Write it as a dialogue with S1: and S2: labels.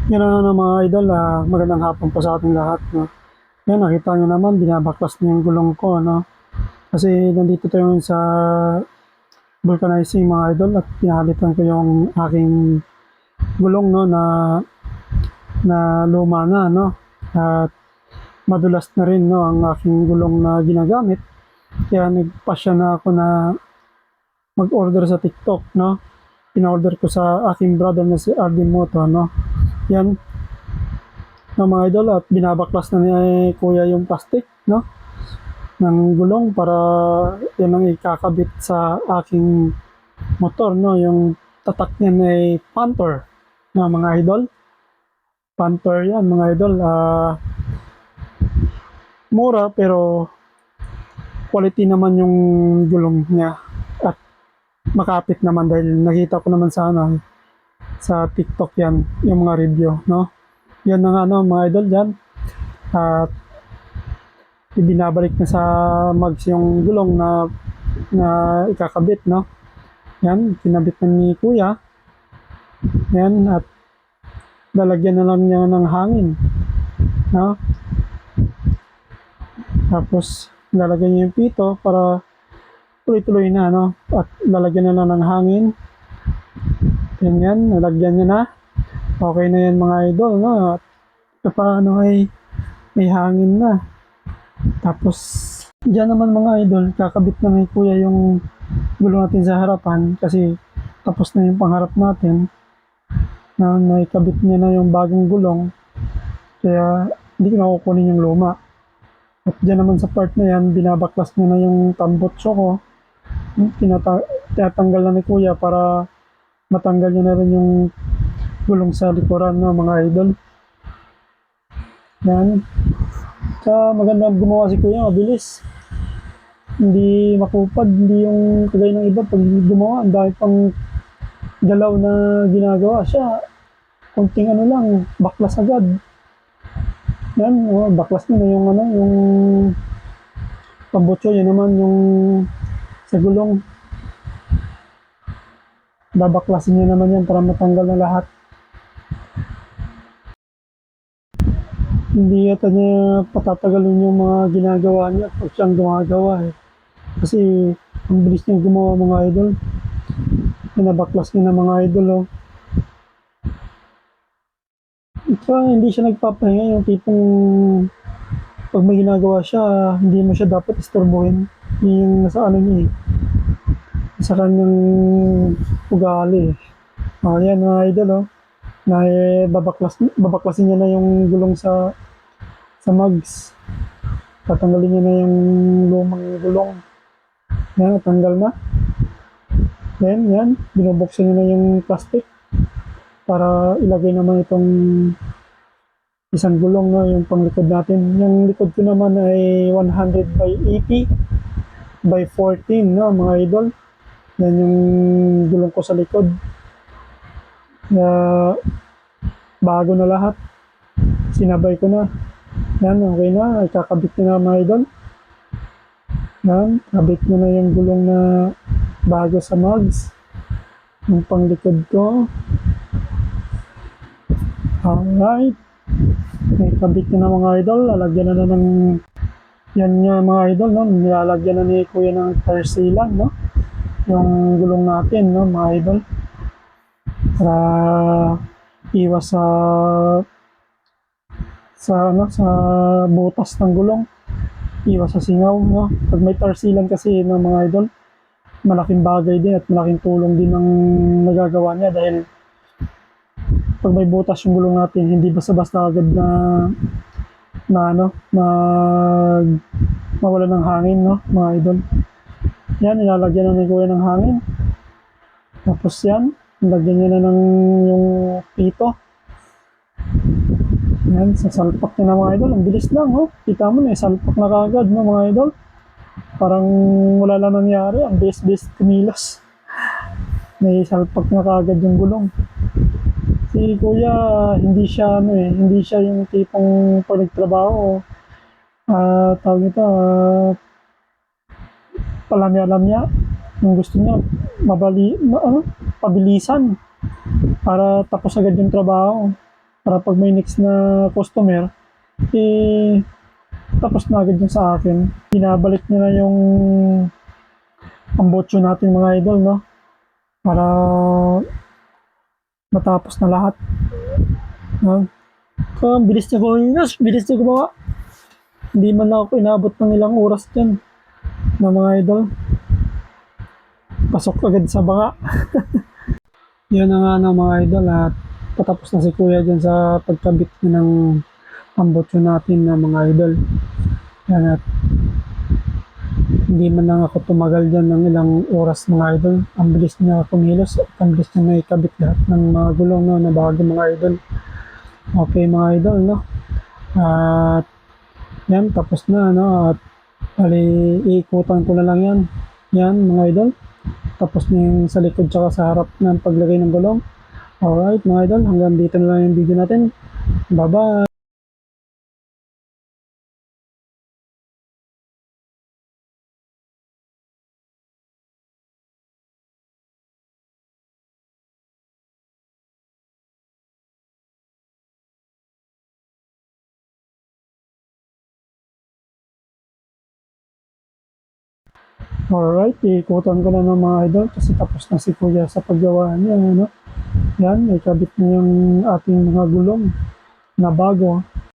S1: Yan na nga mga idol, magandang hapon po sa ating lahat. No? Yan, nakita nyo naman, binabaklas na yung gulong ko. No? Kasi nandito tayo ngayon sa vulcanizing mga idol at pinalitan ko yung aking gulong no, na luma na. No? At madulas na rin no, ang aking gulong na ginagamit. Kaya nagpasya na ako na mag-order sa TikTok. No? In-order ko sa aking brother na si Arvin Moto. No? Yan, mga idol, at binabaklas na ni kuya yung plastic no ng gulong para yan ang ikakabit sa aking motor no, yung tatak niyan ay Panther na mga idol. Panther yan mga idol, mura pero quality naman yung gulong niya at makapit naman dahil nakita ko naman sa sa TikTok yan yung mga review no. Yan na nga no mga idol dyan, at ibinabalik na sa mags yung gulong na ikakabit no. Yan, kinabit na ni kuya. Yan, at lalagyan na lang niya ng hangin no. Tapos lalagyan niya yung pito para tuloy-tuloy na no, at lalagyan na lang ng hangin. Yan, nalagyan niya na. Okay na yan mga idol no, at paano ay may hangin na. Tapos diyan naman mga idol, kakabit na ni kuya yung gulong natin sa harapan kasi tapos na yung pangharap natin na naikabit niya na yung bagong gulong, kaya hindi ko nakukunin yung luma. At diyan naman sa part na yan, binabaklas niya na yung tambotso ko. Tinatanggal na ni kuya para matanggal niya na rin yung gulong sa likuran no, mga idol. Yan. Sa magandang gumawa si kuya, mabilis. Hindi makupad, hindi yung kagaya ng iba pag gumawa, ang dahil pang galaw na ginagawa siya. Konting ano lang, baklas agad. Yan, baklas na yung yung pambutso, yan naman yung sa gulong. Babaklasin niya naman yan para matanggal na lahat. Hindi yata niya patatagalin yung mga ginagawa niya pag siyang gumagawa eh. Kasi ang bilis niya gumawa mga idol. Pinabaklas niya na mga idol oh. Ito, hindi siya nagpapahinga, yung tipong pag may ginagawa siya, hindi mo siya dapat istorbohin. Yung nasa ano niya eh, sa kanyang ugali. Yan mga idol oh, na babaklasin niya na yung gulong sa mags. Tatanggalin niya na yung lumang gulong. Yan, natanggal na. Then, yan, binubuksan niya na yung plastic para ilagay naman itong isang gulong no, yung panglikod natin. Yung likod ko naman ay 100 by 80 by 14 no, mga idol. Yan yung gulong ko sa likod. Bago na lahat. Sinabay ko na. Yan, okay na. Ikakabit na mga idol. Yan, kabit na na yung gulong na bago sa mags. Yung panglikod ko. Alright. May kabit na mga idol. Lalagyan na ng yan nga mga idol. No? Nilalagyan na ni kuya ng tire sealant. No? Yung gulong natin. No? Mga idol. Para iwas sa butas ng gulong. Iwas sa singaw. No? Pag may tire sealant kasi ng mga idol, malaking bagay din at malaking tulong din ang nagagawa niya dahil pag may butas yung gulong natin, hindi basta-basta agad mawala ng hangin, no, mga idol. Yan, nilalagyan na ni kuya ng hangin. Tapos yan, nilagyan niya na ng yung pito. Yan, sasalpak niya na mga idol. Ang bilis lang, oh. Kita mo na, salpak na kagad, no, mga idol. Parang wala lang nangyari, ang bilis-bilis kumilos. May salpak na kagad yung gulong. Si kuya, hindi siya yung tipong pag nagtrabaho, tawag nito, palamya-lamya. Yung gusto niya, pabilisan para tapos agad yung trabaho. para pag may next na customer, eh, tapos na agad yun sa akin. Binabalik nyo na yung pambotso natin mga idol, no? Para matapos na lahat. No? So, ang bilis niya gawin yun. Bilis niya gumawa. Hindi man lang ako inabot ng ilang oras dyan na mga idol. Pasok agad sa banga. Yun na nga na mga idol at patapos na si kuya dyan sa pagkabit niya ng pambotso natin na mga idol. Yan at hindi man lang ako tumagal dyan ng ilang oras mga idol. Ang bilis niya kumilos at ang bilis niya naikabit lahat ng mga gulong no, na bago mga idol. Okay mga idol, no? At yan, tapos na, no? At bali, iikutan ko na lang yan. Yan mga idol. Tapos na yung sa likod tsaka sa harap ng paglagay ng gulong. Alright mga idol, hanggang dito na lang yung video natin. Bye-bye! Alright, iikutan ko na ng mga idol kasi tapos na si kuya sa paggawa niya, no? Yan, may kabit na yung ating mga gulong na bago.